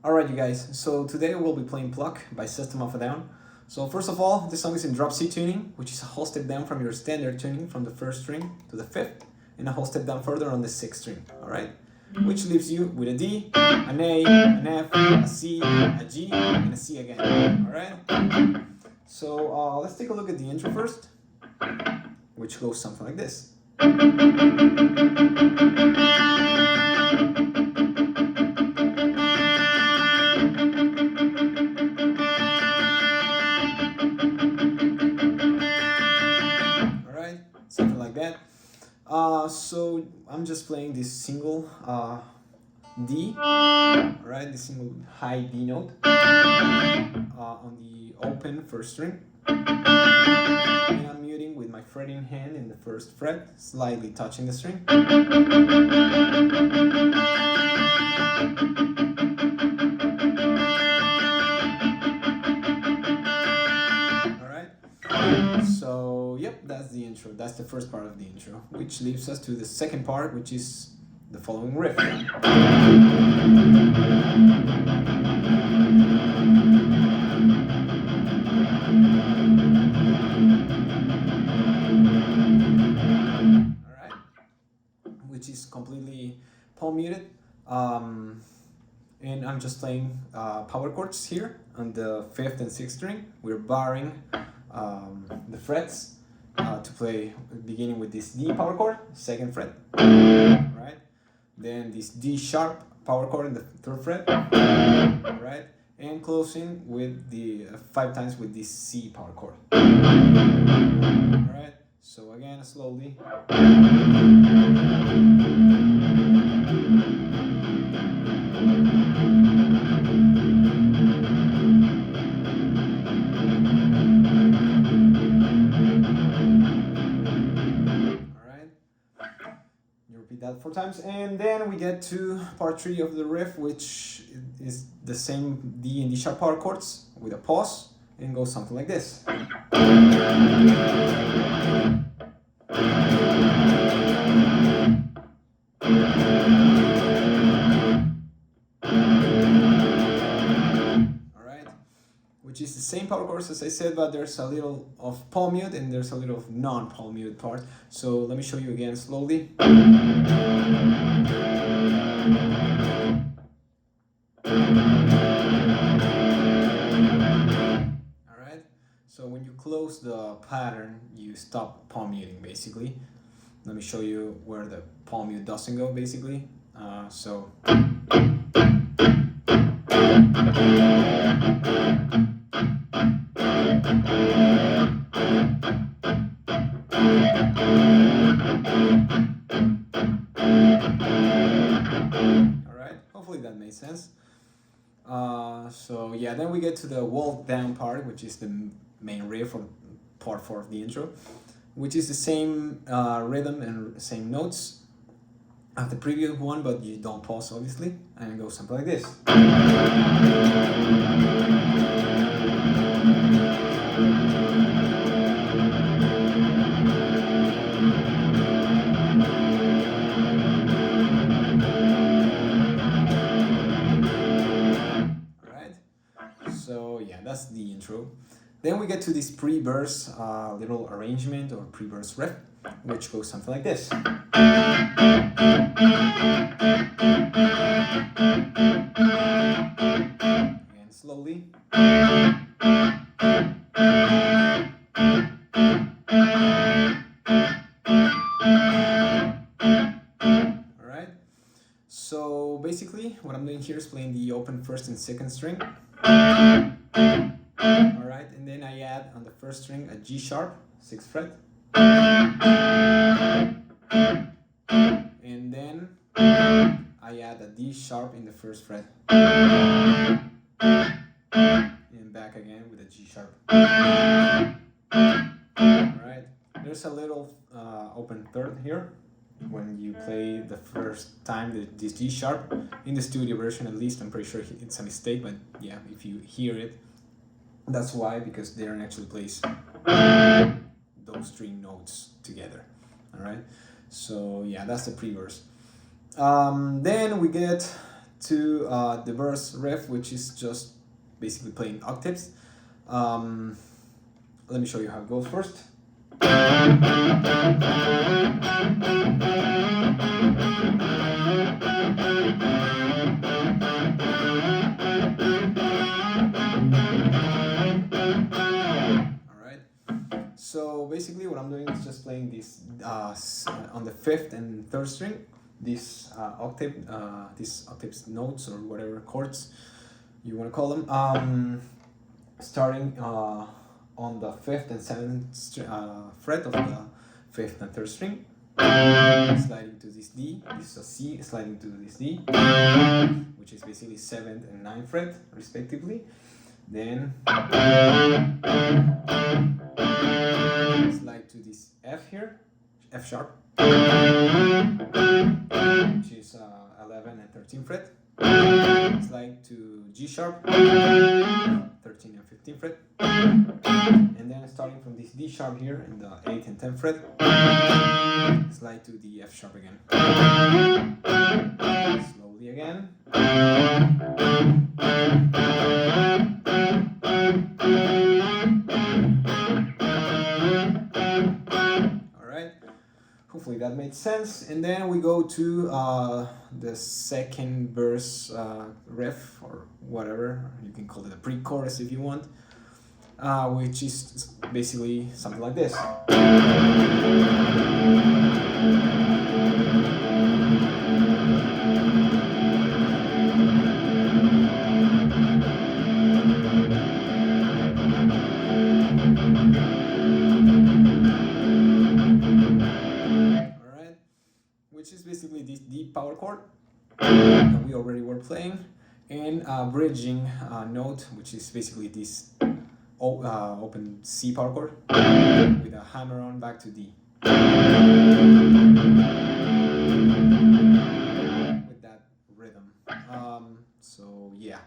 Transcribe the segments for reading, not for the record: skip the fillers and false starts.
Alright you guys, so today we'll be playing P.L.U.C. by System of a Down. So first of all, this song is in drop C tuning, which is a whole step down from your standard tuning from the first string to the fifth, and a whole step down further on the sixth string, alright? Which leaves you with a D, an A, an F, a C, a G, and a C again, alright? So let's take a look at the intro first, which goes something like this. Something like that. So I'm just playing this single D, right? This single high D note on the open first string, and I'm muting with my fretting hand in the first fret, slightly touching the string. So, yep, that's the intro. That's the first part of the intro, which leaves us to the second part, which is the following riff. Alright, which is completely palm muted. And I'm just playing power chords here on the fifth and sixth string. We're barring the frets to play, beginning with this D power chord, second fret, right? Then this D sharp power chord in the third fret, right? And closing with the 5 times with this C power chord. Alright, so again, slowly. That 4 times, and then we get to part 3 of the riff, which is the same D and D sharp power chords with a pause, and goes something like this. Alright, which is the same power chords as I said, but there's a little of palm mute and there's a little of non-palm mute part. So let me show you again slowly. Alright, so when you close the pattern, you stop palm muting basically. Let me show you where the palm mute doesn't go basically. So. That made sense. So yeah, then we get to the walk down part, which is the main riff or part 4 of the intro, which is the same rhythm and same notes of the previous one, but you don't pause obviously, and it goes something like this. So yeah, that's the intro. Then we get to this pre-verse little arrangement or pre-verse riff, which goes something like this. Again, slowly. Alright, so basically what I'm doing here is playing the open first and second string. Alright, and then I add on the first string a G sharp, 6th fret. And then I add a D sharp in the first fret. And back again with a G sharp. Alright, there's a little open third here when you play the first time this G sharp. In the studio version at least, I'm pretty sure it's a mistake, but yeah, if you hear it, that's why, because Darren actually plays those 3 notes together. Alright, so yeah, that's the pre-verse. Then we get to the verse riff, which is just basically playing octaves. Let me show you how it goes first. So basically what I'm doing is just playing this on the 5th and 3rd string, this octave, these octaves notes or whatever chords you want to call them, starting on the 5th and 7th fret of the 5th and 3rd string, sliding to this D, this is a C, sliding to this D, which is basically 7th and 9th fret respectively. Then slide to this F here, F sharp, which is 11 and 13 fret. Slide to G sharp, 13 and 15 fret. And then starting from this D sharp here in the 8th and 10th fret, slide to the F sharp again. Slowly again. Hopefully that made sense. And then we go to the second verse riff, or whatever, you can call it a pre-chorus if you want, which is basically something like this. Which is basically this D power chord that we already were playing, and a bridging note, which is basically this open C power chord with a hammer on back to D. With that rhythm. So yeah.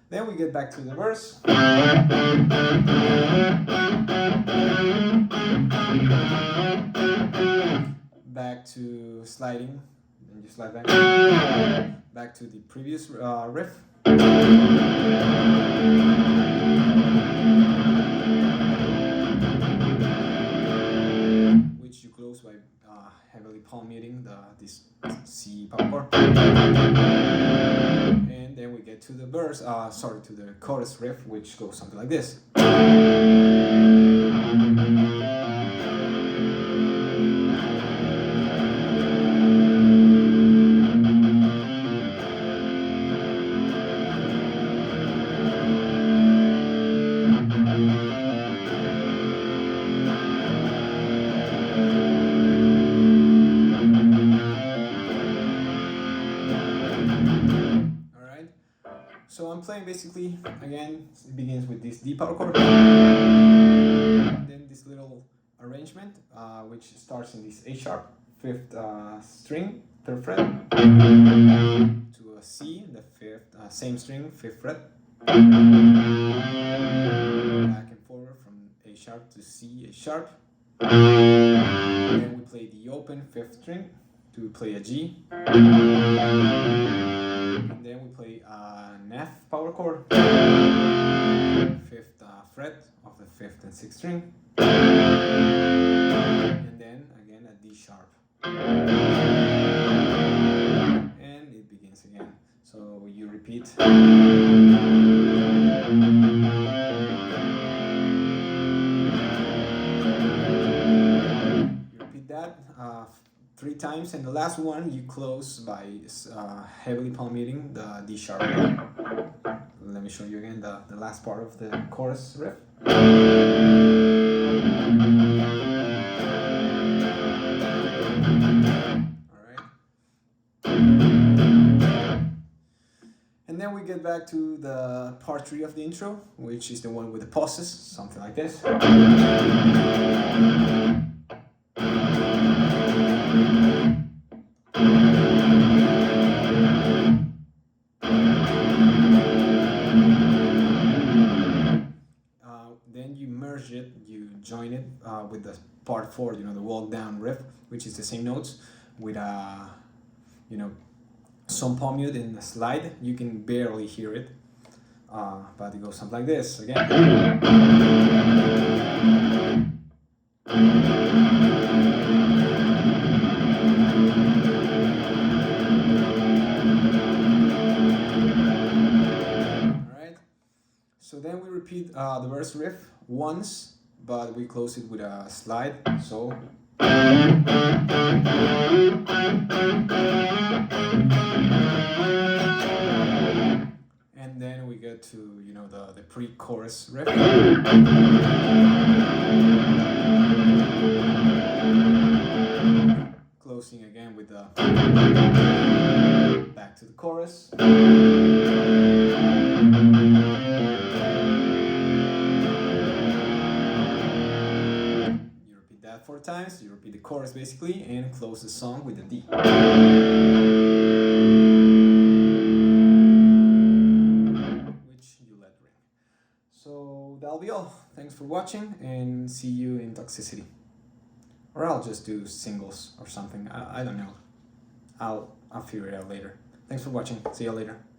Then we get back to the verse. Back to sliding, and you slide back to the previous riff, which you close by heavily palm muting this C power chord, and then we get to the verse, to the chorus riff, which goes something like this. So I'm playing basically, again, it begins with this D power chord, and then this little arrangement, which starts in this A sharp, 5th string, 3rd fret, to a C, the 5th, same string, 5th fret, back and forward from A sharp to C, A sharp, and then we play the open 5th string to play a G, and then we play an F power chord, 5th fret of the 5th and 6th string, and then again a D sharp, and it begins again. So you repeat. That 3 times, and the last one you close by heavily palm muting the D sharp. Let me show you again the last part of the chorus riff. Alright. And then we get back to the part 3 of the intro, which is the one with the pauses, something like this. Then you merge it, you join it with the part 4, the walk down riff, which is the same notes with a some palm mute in the slide. You can barely hear it, but it goes something like this again. Alright, so then we repeat the verse riff once, but we close it with a slide, so. And then we get to, you know, the pre-chorus riff. Closing again with the back to the chorus. You repeat that 4 times, you repeat the chorus basically, and close the song with the D. So that'll be all. Thanks for watching and see you in Toxicity. Or I'll just do singles or something. I don't know. I'll figure it out later. Thanks for watching. See you later.